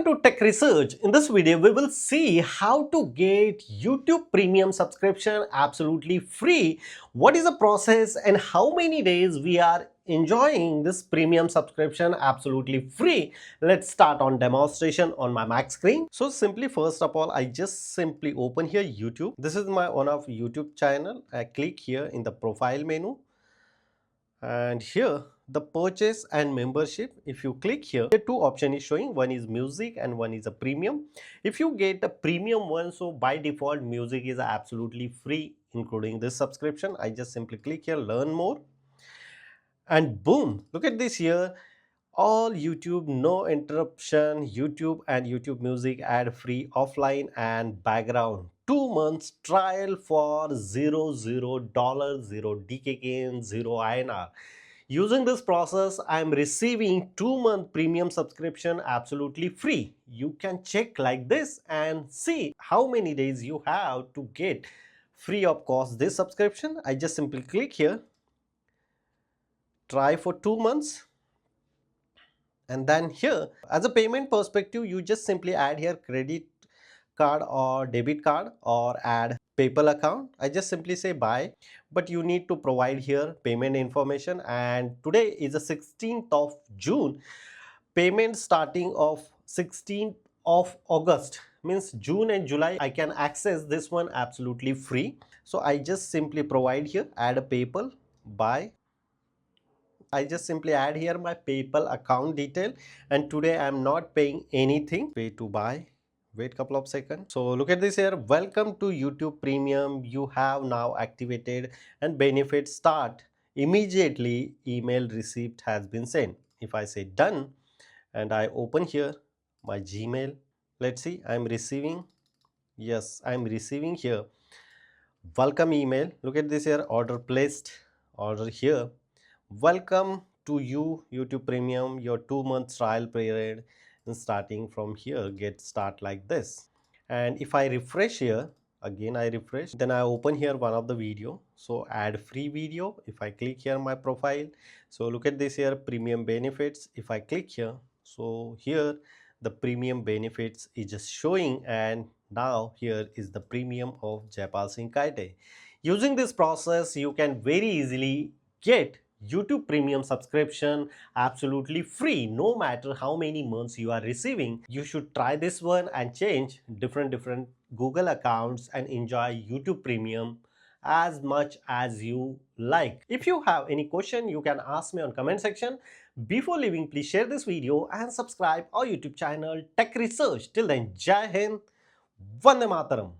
to Tech Research. In this video, we will see how to get YouTube Premium subscription absolutely free. What is the process and how many days we are enjoying this premium subscription absolutely free. Let's start on demonstration on my Mac screen. So simply first of all, I just simply open here YouTube. This is my one of YouTube channel. I click here in the profile menu. And here the purchase and membership, if you click here, the two option is showing. One is music and one is a premium. If you get the premium one, so by default music is absolutely free including this subscription. I just simply click here, learn more, and boom, look at this here, all YouTube, no interruption, YouTube and YouTube music ad free offline and background. 2 months trial for $0, 0 DK gain, 0 INR. Using this process, I am receiving 2-month premium subscription absolutely free. You can check like this and see how many days you have to get free of cost this subscription. I just simply click here, try for 2 months. And then here, as a payment perspective, you just simply add here credit card or debit card or add PayPal account. I just simply say buy, but you need to provide here payment information. And today is the 16th of June. Payment starting of 16th of August, means June and July I can access this one absolutely free. So I just simply provide here, add a PayPal, buy. I just simply add here my PayPal account detail, and today I am not paying anything. Pay to buy. Wait couple of seconds. So look at this here. Welcome to YouTube Premium. You have now activated and benefits start immediately. Email receipt has been sent. If I say done and I open here my Gmail, let's see, I'm receiving. Yes, I'm receiving here welcome email. Look at this here, order placed, order here. Welcome to you YouTube Premium, your 2-month trial period, and starting from here get start like this. And if I refresh here, again I refresh, then I open here one of the video, so add free video. If I click here my profile, so look at this here, premium benefits. If I click here, so here the premium benefits is just showing, and now here is the premium of Jaipal Singh Kaite. Using this process, you can very easily get YouTube Premium subscription absolutely free, no matter how many months you are receiving. You should try this one and change different Google accounts and enjoy YouTube Premium as much as you like. If you have any question, you can ask me on comment section. Before leaving, please share this video and subscribe our YouTube channel Tech Research. Till then, Jai Hind, Vande Mataram.